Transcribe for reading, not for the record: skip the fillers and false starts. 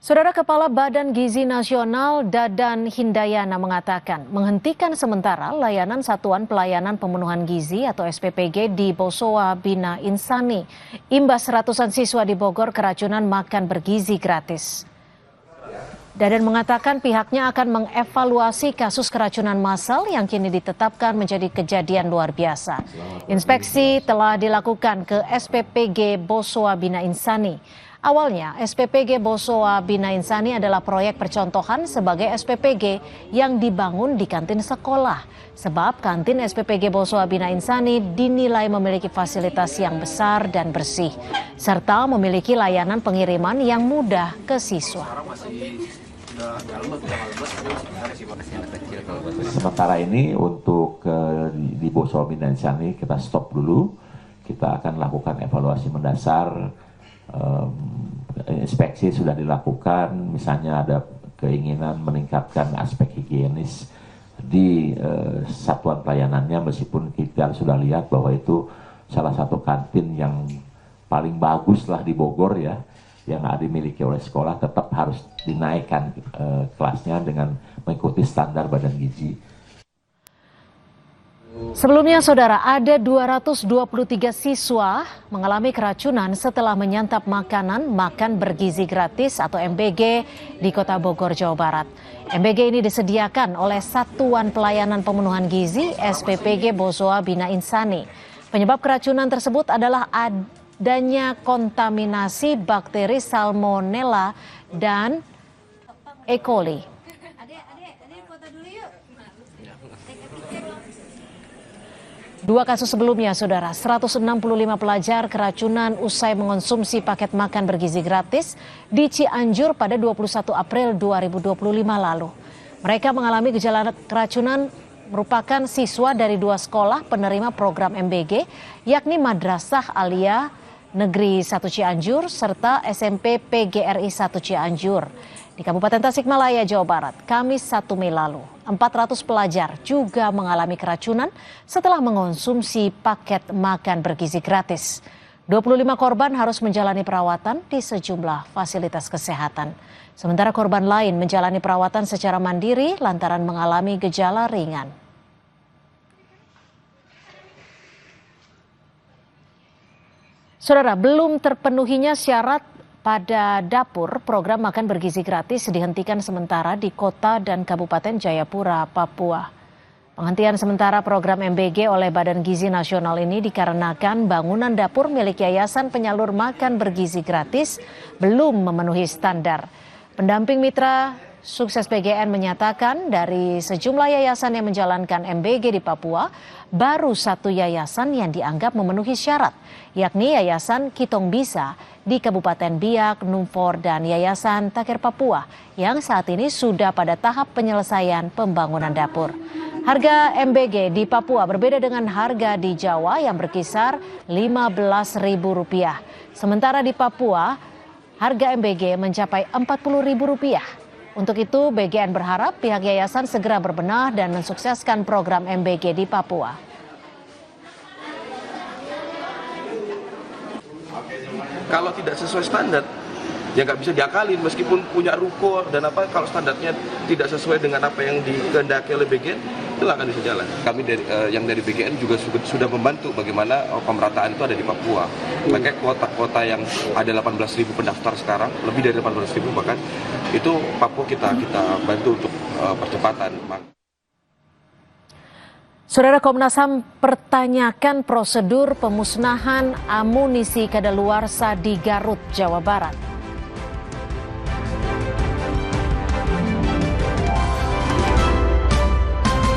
Saudara Kepala Badan Gizi Nasional Dadan Hindayana mengatakan menghentikan sementara layanan Satuan Pelayanan Pemenuhan Gizi atau SPPG di Bosowa Bina Insani. Imbas ratusan siswa di Bogor keracunan makan bergizi gratis. Dadan mengatakan pihaknya akan mengevaluasi kasus keracunan massal yang kini ditetapkan menjadi kejadian luar biasa. Inspeksi telah dilakukan ke SPPG Bosowa Bina Insani. Awalnya, SPPG Bosowa Bina Insani adalah proyek percontohan sebagai SPPG yang dibangun di kantin sekolah. Sebab kantin SPPG Bosowa Bina Insani dinilai memiliki fasilitas yang besar dan bersih, serta memiliki layanan pengiriman yang mudah ke siswa. Sementara ini untuk di Bosowa Bina Insani kita stop dulu. Kita akan lakukan evaluasi mendasar. Inspeksi sudah dilakukan, misalnya ada keinginan meningkatkan aspek higienis di satuan pelayanannya, meskipun kita sudah lihat bahwa itu salah satu kantin yang paling bagus lah di Bogor ya, yang dimiliki oleh sekolah, tetap harus dinaikkan kelasnya dengan mengikuti standar Badan Gizi. Sebelumnya, saudara, ada 223 siswa mengalami keracunan setelah menyantap makanan makan bergizi gratis atau MBG di Kota Bogor, Jawa Barat. MBG ini disediakan oleh Satuan Pelayanan Pemenuhan Gizi SPPG Bosowa Bina Insani. Penyebab keracunan tersebut adalah adanya kontaminasi bakteri Salmonella dan E. coli. Dua kasus sebelumnya, saudara, 165 pelajar keracunan usai mengonsumsi paket makan bergizi gratis di Cianjur pada 21 April 2025 lalu. Mereka mengalami gejala keracunan merupakan siswa dari dua sekolah penerima program MBG, yakni Madrasah Alia Negeri 1 Cianjur serta SMP PGRI 1 Cianjur. Di Kabupaten Tasikmalaya, Jawa Barat, Kamis 1 Mei lalu, 400 pelajar juga mengalami keracunan setelah mengonsumsi paket makan bergizi gratis. 25 korban harus menjalani perawatan di sejumlah fasilitas kesehatan. Sementara korban lain menjalani perawatan secara mandiri lantaran mengalami gejala ringan. Saudara, belum terpenuhinya syarat pada dapur, program makan bergizi gratis dihentikan sementara di Kota dan Kabupaten Jayapura, Papua. Penghentian sementara program MBG oleh Badan Gizi Nasional ini dikarenakan bangunan dapur milik Yayasan Penyalur Makan Bergizi Gratis belum memenuhi standar. Pendamping mitra sukses PGN menyatakan dari sejumlah yayasan yang menjalankan MBG di Papua, baru satu yayasan yang dianggap memenuhi syarat, yakni Yayasan Kitong Bisa di Kabupaten Biak, Numfor, dan Yayasan Taker Papua yang saat ini sudah pada tahap penyelesaian pembangunan dapur. Harga MBG di Papua berbeda dengan harga di Jawa yang berkisar Rp15.000. Sementara di Papua, harga MBG mencapai Rp40.000. Untuk itu, BGN berharap pihak yayasan segera berbenah dan mensukseskan program MBG di Papua. Kalau tidak sesuai standar, ya nggak bisa diakalin meskipun punya ruko dan apa, kalau standarnya tidak sesuai dengan apa yang dikehendaki oleh BGN, itu nggak akan bisa jalan. Kami yang dari BGN juga sudah membantu bagaimana pemerataan itu ada di Papua. Makanya kuota-kuota yang ada 18.000 pendaftar sekarang, lebih dari 18.000 bahkan, itu Papua kita bantu untuk percepatan. Saudara, Komnas HAM pertanyakan prosedur pemusnahan amunisi kadaluarsa di Garut, Jawa Barat.